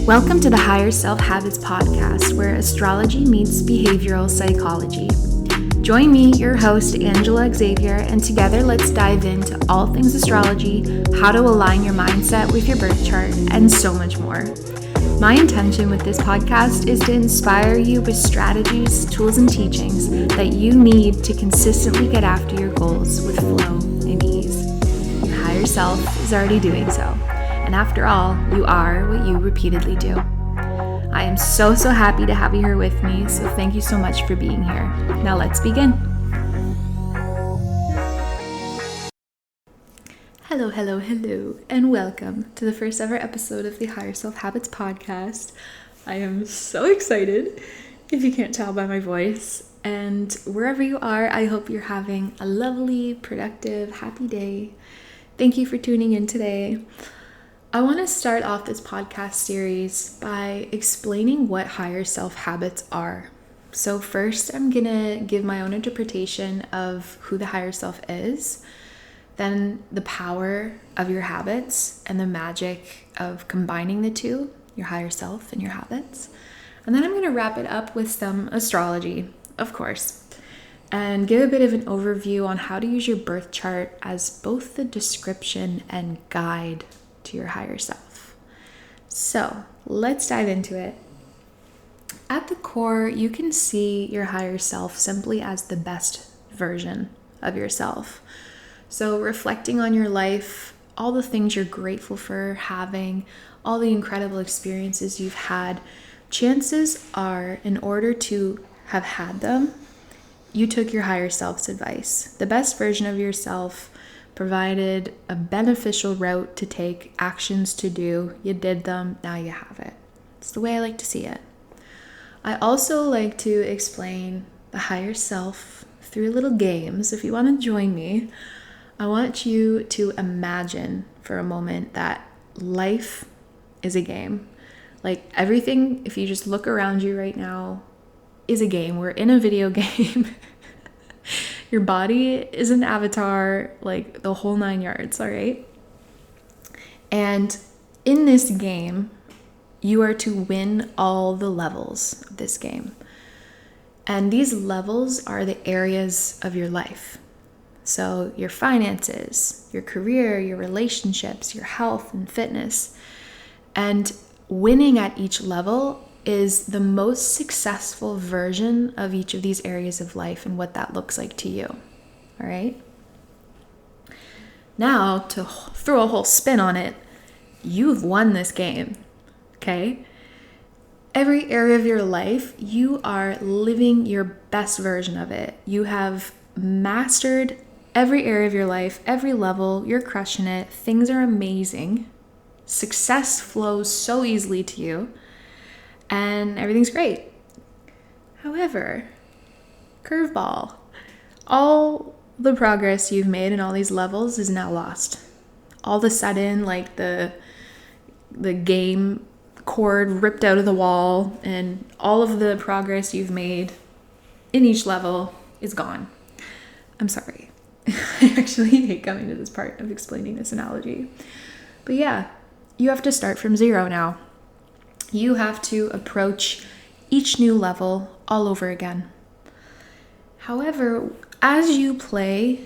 Welcome to the Higher Self Habits podcast, where astrology meets behavioral psychology. Join me, your host, Angela Xavier, and together let's dive into all things astrology, how to align your mindset with your birth chart, and so much more. My intention with this podcast is to inspire you with strategies, tools, and teachings that you need to consistently get after your goals with flow and ease. Your higher self is already doing so. And after all, you are what you repeatedly do. I am so happy to have you here with me, so thank you so much for being here. Now let's begin. Hello, and welcome to the first ever episode of the Higher Self Habits podcast. I am so excited, if you can't tell by my voice. And wherever you are, I hope you're having a lovely, productive, happy day. Thank you for tuning in today. I want to start off this podcast series by explaining what higher self habits are. So first, I'm going to give my own interpretation of who the higher self is, then the power of your habits and the magic of combining the two, your higher self and your habits. And then I'm going to wrap it up with some astrology, of course, and give a bit of an overview on how to use your birth chart as both the description and guide to your higher self. So let's dive into it. At the core, you can see your higher self simply as the best version of yourself. So reflecting on your life, all the things you're grateful for having, all the incredible experiences you've had, chances are, in order to have had them, you took your higher self's advice. The best version of yourself provided a beneficial route to take, actions to do. You did them, now you have it. It's the way I like to see it. I also like to explain the higher self through little games. If you want to join me, I want you to imagine for a moment that life is a game. Like everything, if you just look around you right now, is a game. We're in a video game. Your body is an avatar, like the whole 9 yards, all right? And in this game, you are to win all the levels of this game. And these levels are the areas of your life. So your finances, your career, your relationships, your health and fitness. And winning at each level is the most successful version of each of these areas of life and what that looks like to you. All right? Now, to throw a whole spin on it, you've won this game. Okay? Every area of your life, you are living your best version of it. You have mastered every area of your life, every level, you're crushing it. Things are amazing. Success flows so easily to you. And everything's great. However, curveball, all the progress you've made in all these levels is now lost. All of a sudden, like the game cord ripped out of the wall and all of the progress you've made in each level is gone. I'm sorry. I actually hate coming to this part of explaining this analogy. But yeah, you have to start from zero now. You have to approach each new level all over again. However, as you play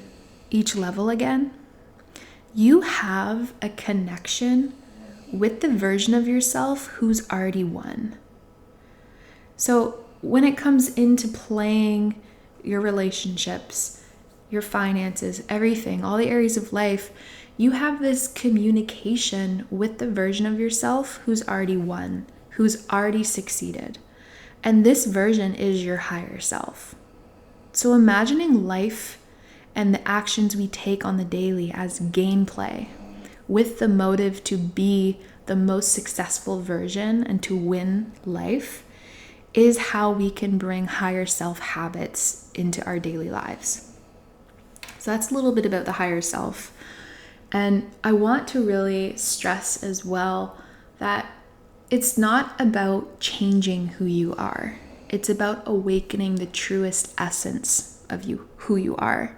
each level again, you have a connection with the version of yourself who's already won. So when it comes into playing your relationships, your finances, everything, all the areas of life, you have this communication with the version of yourself who's already won, who's already succeeded. And this version is your higher self. So imagining life and the actions we take on the daily as gameplay with the motive to be the most successful version and to win life is how we can bring higher self habits into our daily lives. So that's a little bit about the higher self. And I want to really stress as well that it's not about changing who you are. It's about awakening the truest essence of you, who you are.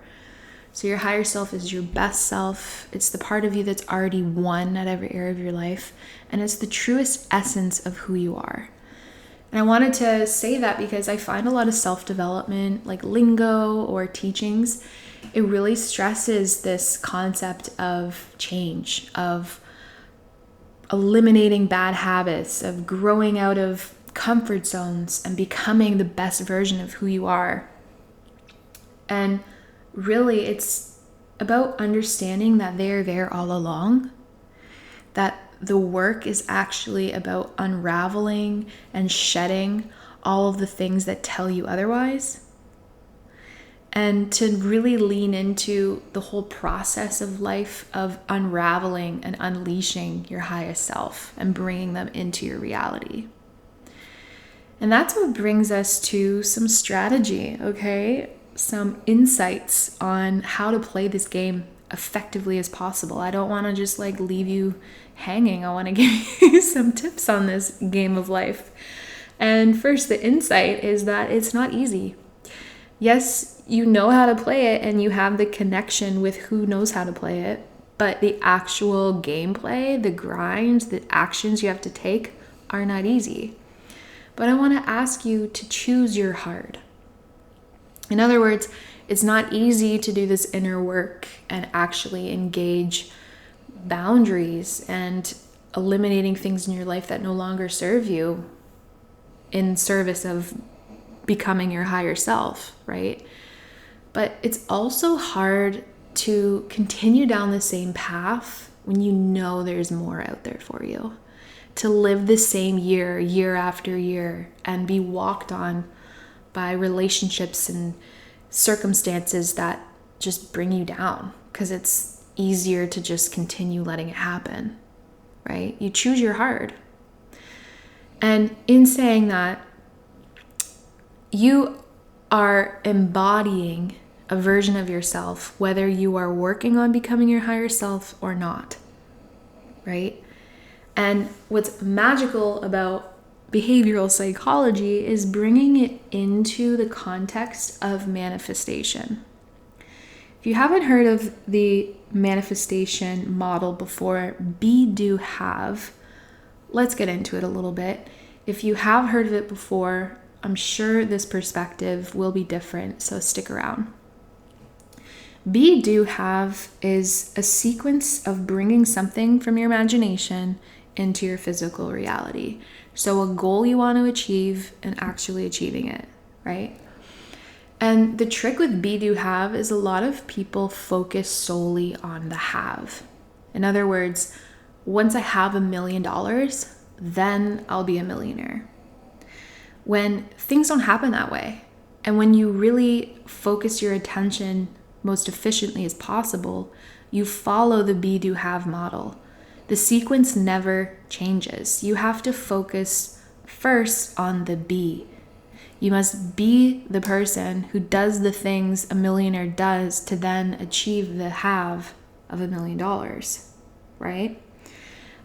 So your higher self is your best self. It's the part of you that's already won at every area of your life. And it's the truest essence of who you are. And I wanted to say that because I find a lot of self-development, like lingo or teachings, it really stresses this concept of change, of eliminating bad habits, of growing out of comfort zones and becoming the best version of who you are. And really, it's about understanding that they're there all along, that the work is actually about unraveling and shedding all of the things that tell you otherwise, and to really lean into the whole process of life of unraveling and unleashing your highest self and bringing them into your reality. And that's what brings us to some strategy, okay? Some insights on how to play this game effectively as possible. I don't want to just leave you hanging. I want to give you some tips on this game of life. And first, the insight is that it's not easy. Yes, you know how to play it and you have the connection with who knows how to play it, but the actual gameplay, the grind, the actions you have to take are not easy. But I want to ask you to choose your hard. In other words, it's not easy to do this inner work and actually engage boundaries and eliminating things in your life that no longer serve you in service of becoming your higher self, right? But it's also hard to continue down the same path when you know there's more out there for you. To live the same year after year, and be walked on by relationships and circumstances that just bring you down because it's easier to just continue letting it happen, right? You choose your hard. And in saying that, you are embodying a version of yourself, whether you are working on becoming your higher self or not, right? And what's magical about behavioral psychology is bringing it into the context of manifestation. If you haven't heard of the manifestation model before, be, do, have, let's get into it a little bit. If you have heard of it before, I'm sure this perspective will be different, so stick around. Be, do, have is a sequence of bringing something from your imagination into your physical reality. So a goal you want to achieve and actually achieving it, right? And the trick with be, do, have is a lot of people focus solely on the have. In other words, once I have $1 million, then I'll be a millionaire. When things don't happen that way, and when you really focus your attention most efficiently as possible, you follow the be, do, have model. The sequence never changes. You have to focus first on the be. You must be the person who does the things a millionaire does to then achieve the have of $1 million, right?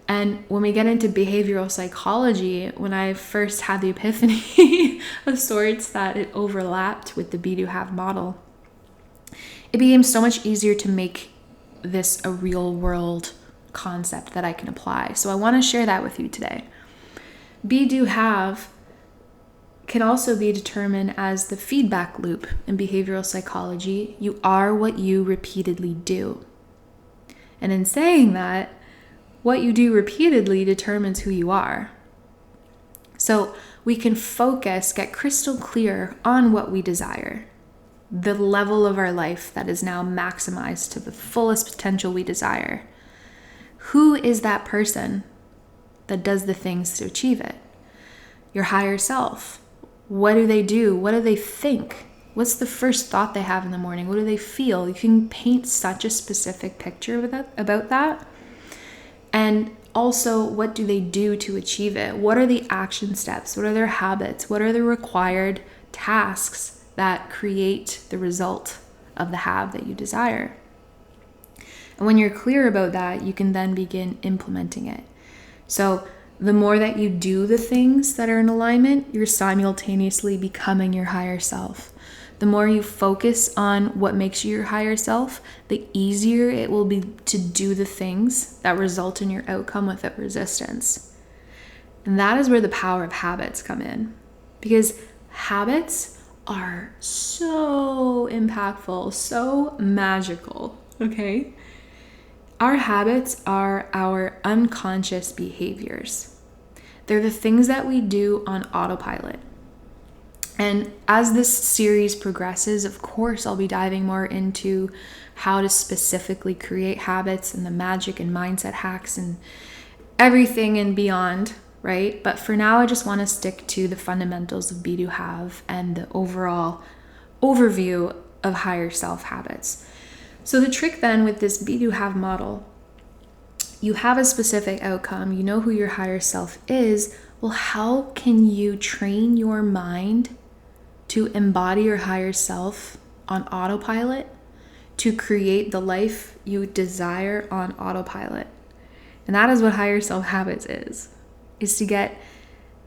And when we get into behavioral psychology, when I first had the epiphany of sorts that it overlapped with the be, do, have model, it became so much easier to make this a real world concept that I can apply. So I want to share that with you today. Be, do, have can also be determined as the feedback loop in behavioral psychology. You are what you repeatedly do. And in saying that, what you do repeatedly determines who you are. So we can focus, get crystal clear on what we desire, the level of our life that is now maximized to the fullest potential we desire. Who is that person that does the things to achieve it? Your higher self. What do they do? What do they think? What's the first thought they have in the morning? What do they feel? You can paint such a specific picture about that. And also, what do they do to achieve it? What are the action steps? What are their habits? What are the required tasks that create the result of the have that you desire? And when you're clear about that, you can then begin implementing it. So the more that you do the things that are in alignment, you're simultaneously becoming your higher self. The more you focus on what makes you your higher self, the easier it will be to do the things that result in your outcome without resistance. And that is where the power of habits come in. Because habits are so impactful, so magical, okay? Our habits are our unconscious behaviors. They're the things that we do on autopilot. And as this series progresses, of course, I'll be diving more into how to specifically create habits and the magic and mindset hacks and everything and beyond, right? But for now, I just want to stick to the fundamentals of Be Do Have and the overall overview of higher self habits. So the trick then with this Be Do Have model, you have a specific outcome, you know who your higher self is. Well, how can you train your mind to embody your higher self on autopilot, to create the life you desire on autopilot? And that is what higher self habits is to get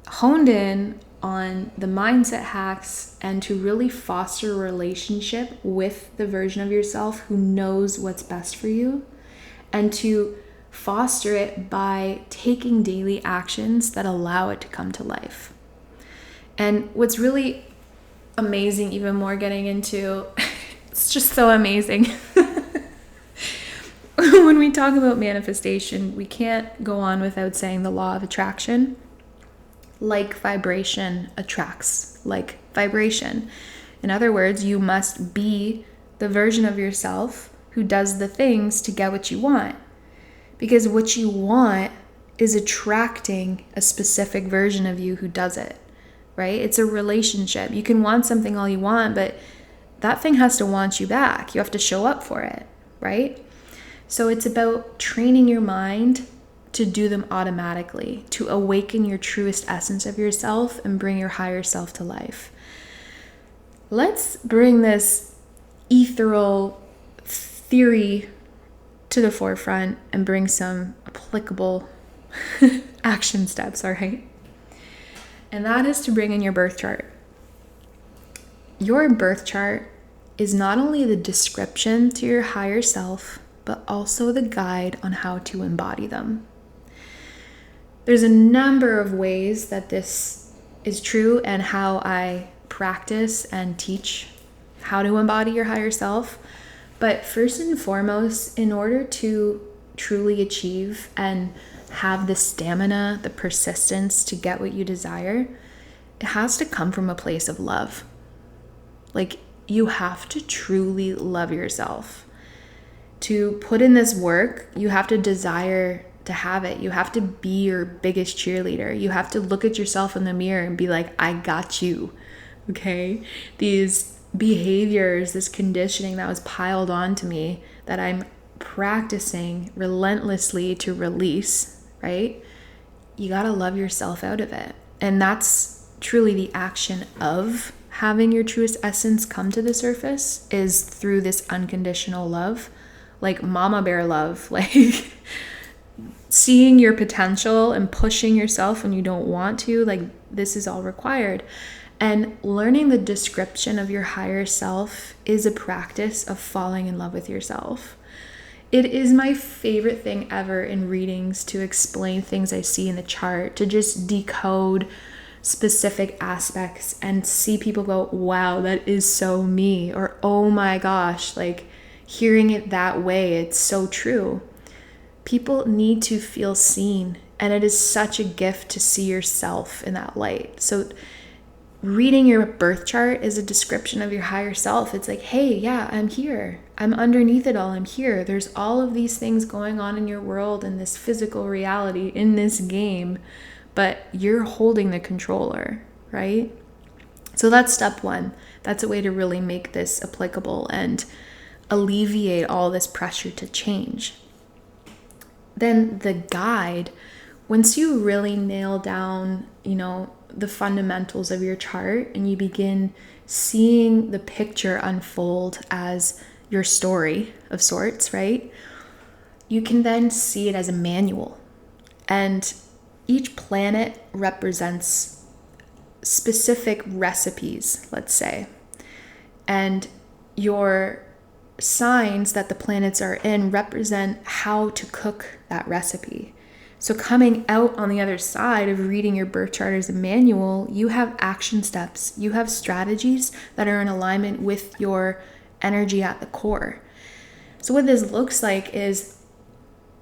honed in on the mindset hacks and to really foster a relationship with the version of yourself who knows what's best for you, and to foster it by taking daily actions that allow it to come to life. And what's really amazing, even more getting into, it's just so amazing. When we talk about manifestation, we can't go on without saying the law of attraction. Like vibration attracts like vibration. In other words, you must be the version of yourself who does the things to get what you want. Because what you want is attracting a specific version of you who does it, right? It's a relationship. You can want something all you want, but that thing has to want you back. You have to show up for it, right? So it's about training your mind to do them automatically, to awaken your truest essence of yourself and bring your higher self to life. Let's bring this ethereal theory to the forefront and bring some applicable action steps, all right? And that is to bring in your birth chart. Your birth chart is not only the description to your higher self, but also the guide on how to embody them. There's a number of ways that this is true and how I practice and teach how to embody your higher self. But first and foremost, in order to truly achieve and have the stamina, the persistence to get what you desire, it has to come from a place of love. Like, you have to truly love yourself. To put in this work, you have to desire to have it. You have to be your biggest cheerleader. You have to look at yourself in the mirror and be like, I got you, okay? These behaviors, this conditioning that was piled onto me that I'm practicing relentlessly to release, right? You gotta love yourself out of it. And that's truly the action of having your truest essence come to the surface, is through this unconditional love, like mama bear love, like seeing your potential and pushing yourself when you don't want to. Like, this is all required. And learning the description of your higher self is a practice of falling in love with yourself. It is my favorite thing ever in readings to explain things I see in the chart, to just decode specific aspects and see people go, wow, that is so me, or oh my gosh, like hearing it that way, it's so true. People need to feel seen, and it is such a gift to see yourself in that light. So reading your birth chart is a description of your higher self. It's like, hey, yeah, I'm here. I'm underneath it all. I'm here. There's all of these things going on in your world, in this physical reality, in this game, but you're holding the controller, right? So that's step one. That's a way to really make this applicable and alleviate all this pressure to change. Then the guide, once you really nail down, the fundamentals of your chart and you begin seeing the picture unfold as your story of sorts, right? You can then see it as a manual. And each planet represents specific recipes, let's say. And your signs that the planets are in represent how to cook that recipe. So coming out on the other side of reading your birth chart as a manual, you have action steps, you have strategies that are in alignment with your energy at the core. So what this looks like is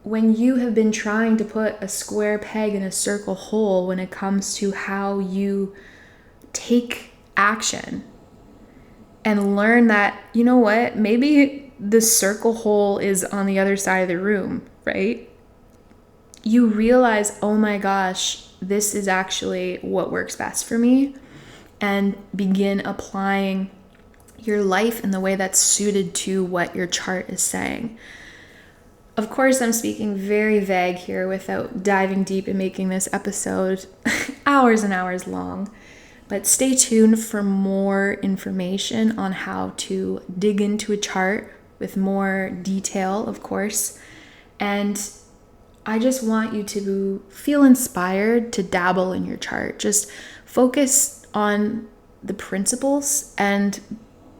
when you have been trying to put a square peg in a circle hole when it comes to how you take action and learn that, you know what, maybe the circle hole is on the other side of the room, right? You realize, oh my gosh, this is actually what works best for me, and begin applying your life in the way that's suited to what your chart is saying. Of course, I'm speaking very vague here without diving deep and making this episode hours and hours long. But stay tuned for more information on how to dig into a chart with more detail, of course. And I just want you to feel inspired to dabble in your chart. Just focus on the principles and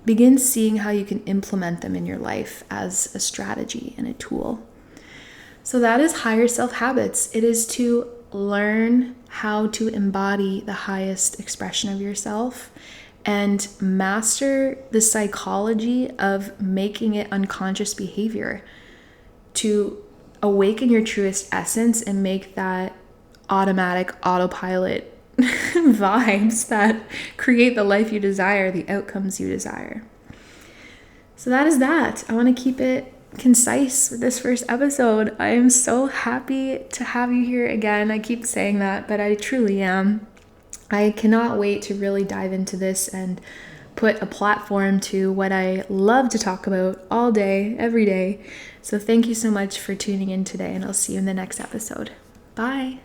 begin seeing how you can implement them in your life as a strategy and a tool. So that is higher self habits. It is to learn how to embody the highest expression of yourself and master the psychology of making it unconscious behavior, to awaken your truest essence and make that automatic autopilot vibes that create the life you desire, the outcomes you desire. So that is that. I want to keep it concise with this first episode. I am so happy to have you here again. I keep saying that, but I truly am. I cannot wait to really dive into this and put a platform to what I love to talk about all day, every day. So thank you so much for tuning in today, and I'll see you in the next episode. Bye.